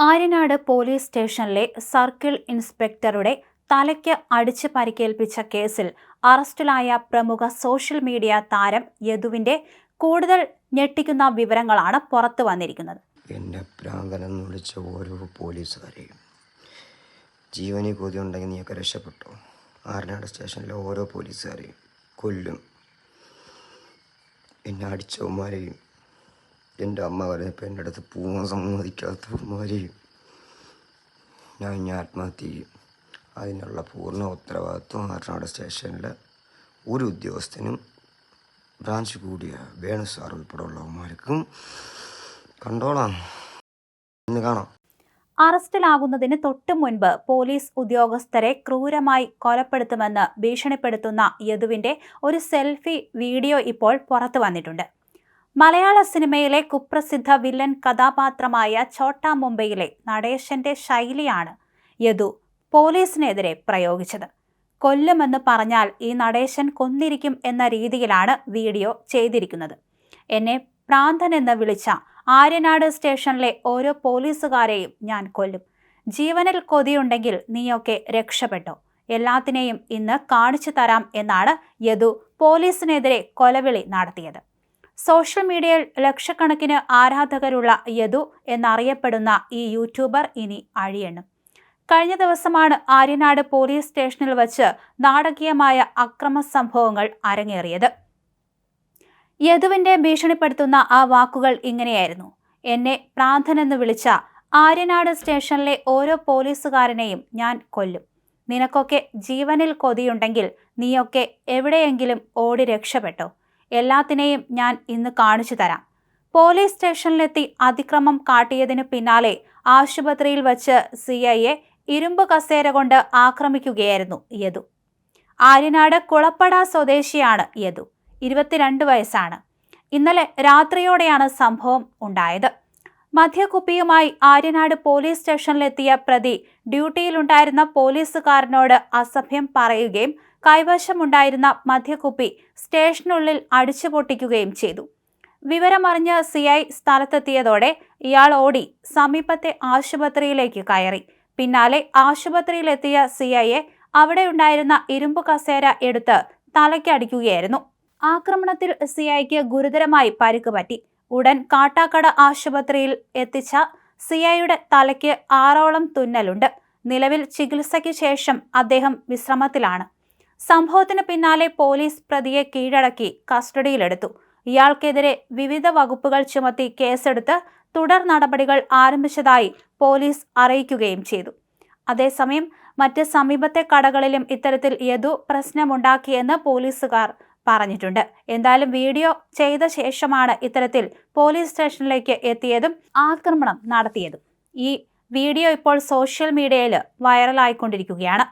Aryanad police സ്റ്റേഷനിലെ circle ഇൻസ്പെക്ടറുടെ തലയ്ക്ക് അടിച്ച് പരിക്കേൽപ്പിച്ച കേസിൽ അറസ്റ്റിലായ പ്രമുഖ സോഷ്യൽ മീഡിയ താരം യദുവിന്റെ കൂടുതൽ ഞെട്ടിക്കുന്ന വിവരങ്ങളാണ് പുറത്തു വന്നിരിക്കുന്നത്. എന്നെ പ്രാന്തനെന്ന് വിളിച്ച ഓരോ പോലീസുകാരെയും ജീവനി കൊതി ഉണ്ടെങ്കിൽ നീയൊക്കെ രക്ഷപ്പെട്ടോ. ആര്യനാട് സ്റ്റേഷനിലെ ഓരോ പോലീസുകാരെയും കൊല്ലും. എന്നെ അടിച്ചവന്മാരെയും എൻ്റെ അമ്മ വരപ്പോൾ എൻ്റെ അടുത്ത് പോകാൻ സമ്മതിക്കാത്തവന്മാരെയും ഞാൻ ആത്മഹത്യ ചെയ്യും. അതിനുള്ള പൂർണ്ണ ഉത്തരവാദിത്വം ആര്യനാട് സ്റ്റേഷനിലെ ഒരു ഉദ്യോഗസ്ഥനും ബ്രാഞ്ച് കൂടിയ വേണു സാർ ഉൾപ്പെടെ ഉള്ളവന്മാർക്കും കണ്ടോളാം. ഇന്ന് കാണാം. അറസ്റ്റിലാകുന്നതിന് തൊട്ടു മുൻപ് പോലീസ് ഉദ്യോഗസ്ഥരെ ക്രൂരമായി കൊലപ്പെടുത്തുമെന്ന് ഭീഷണിപ്പെടുത്തുന്ന യദുവിന്റെ ഒരു സെൽഫി വീഡിയോ ഇപ്പോൾ പുറത്തു വന്നിട്ടുണ്ട്. മലയാള സിനിമയിലെ കുപ്രസിദ്ധ വില്ലൻ കഥാപാത്രമായ ഛോട്ടാ മുംബൈയിലെ നടേശന്റെ ശൈലിയാണ് യദു പോലീസിനെതിരെ പ്രയോഗിച്ചത്. കൊല്ലുമെന്ന് പറഞ്ഞാൽ ഈ നടേശൻ കൊന്നിരിക്കും എന്ന രീതിയിലാണ് വീഡിയോ ചെയ്തിരിക്കുന്നത്. എന്നെ പ്രാന്തനെന്ന് വിളിച്ച ആര്യനാട് സ്റ്റേഷനിലെ ഓരോ പോലീസുകാരെയും ഞാൻ കൊല്ലും. ജീവനിൽ കൊതിയുണ്ടെങ്കിൽ നീയൊക്കെ രക്ഷപ്പെട്ടോ. എല്ലാത്തിനെയും ഇന്ന് കാണിച്ചു തരാം എന്നാണ് യദു പോലീസിനെതിരെ കൊലവിളി നടത്തിയത്. സോഷ്യൽ മീഡിയയിൽ ലക്ഷക്കണക്കിന് ആരാധകരുള്ള യദു എന്നറിയപ്പെടുന്ന ഈ യൂട്യൂബർ ഇനി അഴിയണം. കഴിഞ്ഞ ദിവസമാണ് ആര്യനാട് പോലീസ് സ്റ്റേഷനിൽ വച്ച് നാടകീയമായ അക്രമ സംഭവങ്ങൾ അരങ്ങേറിയത്. യദുവിന്റെ ഭീഷണിപ്പെടുത്തുന്ന ആ വാക്കുകൾ ഇങ്ങനെയായിരുന്നു: എന്നെ പ്രാന്തനെന്ന് വിളിച്ച ആര്യനാട് സ്റ്റേഷനിലെ ഓരോ പോലീസുകാരനെയും ഞാൻ കൊല്ലും. നിനക്കൊക്കെ ജീവനിൽ കൊതിയുണ്ടെങ്കിൽ നീയൊക്കെ എവിടെയെങ്കിലും ഓടി രക്ഷപ്പെട്ടോ. എല്ലാത്തിനെയും ഞാൻ ഇന്ന് കാണിച്ചു തരാം. പോലീസ് സ്റ്റേഷനിലെത്തി അതിക്രമം കാട്ടിയതിനു പിന്നാലെ ആശുപത്രിയിൽ വച്ച് സിഐയെ ഇരുമ്പ് കസേര കൊണ്ട് ആക്രമിക്കുകയായിരുന്നു യദു. ആര്യനാട് കുളപ്പട സ്വദേശിയാണ് യദു. 22 വയസ്സാണ്. ഇന്നലെ രാത്രിയോടെയാണ് സംഭവം ഉണ്ടായത്. മദ്യക്കുപ്പിയുമായി ആര്യനാട് പോലീസ് സ്റ്റേഷനിലെത്തിയ പ്രതി ഡ്യൂട്ടിയിലുണ്ടായിരുന്ന പോലീസുകാരനോട് അസഭ്യം പറയുകയും കൈവശമുണ്ടായിരുന്ന മദ്യക്കുപ്പി സ്റ്റേഷനുള്ളിൽ അടിച്ചു പൊട്ടിക്കുകയും ചെയ്തു. വിവരമറിഞ്ഞ് സിഐ സ്ഥലത്തെത്തിയതോടെ ഇയാൾ ഓടി സമീപത്തെ ആശുപത്രിയിലേക്ക് കയറി. പിന്നാലെ ആശുപത്രിയിലെത്തിയ സിഐയെ അവിടെയുണ്ടായിരുന്ന ഇരുമ്പ് കസേര എടുത്ത് തലയ്ക്കടിക്കുകയായിരുന്നു. ആക്രമണത്തിൽ സിഐക്ക് ഗുരുതരമായി പരിക്ക് പറ്റി. ഉടൻ കാട്ടാക്കട ആശുപത്രിയിൽ എത്തിച്ച സിഐയുടെ തലയ്ക്ക് 6ഓളം തുന്നലുണ്ട്. നിലവിൽ ചികിത്സയ്ക്ക് ശേഷം അദ്ദേഹം വിശ്രമത്തിലാണ്. സംഭവത്തിന് പിന്നാലെ പോലീസ് പ്രതിയെ കീഴടക്കി കസ്റ്റഡിയിലെടുത്തു. ഇയാൾക്കെതിരെ വിവിധ വകുപ്പുകൾ ചുമത്തി കേസെടുത്ത് തുടർ നടപടികൾ ആരംഭിച്ചതായി പോലീസ് അറിയിക്കുകയും ചെയ്തു. അതേസമയം മറ്റ് സമീപത്തെ കടകളിലും ഇത്തരത്തിൽ യദു പ്രശ്നമുണ്ടാക്കിയെന്ന് പോലീസുകാർ പറഞ്ഞിട്ടുണ്ട്. എന്തായാലും വീഡിയോ ചെയ്ത ശേഷമാണ് ഇത്തരത്തിൽ പോലീസ് സ്റ്റേഷനിലേക്ക് എത്തിയതും ആക്രമണം നടത്തിയതും. ഈ വീഡിയോ ഇപ്പോൾ സോഷ്യൽ മീഡിയയിൽ വൈറലായിക്കൊണ്ടിരിക്കുകയാണ്.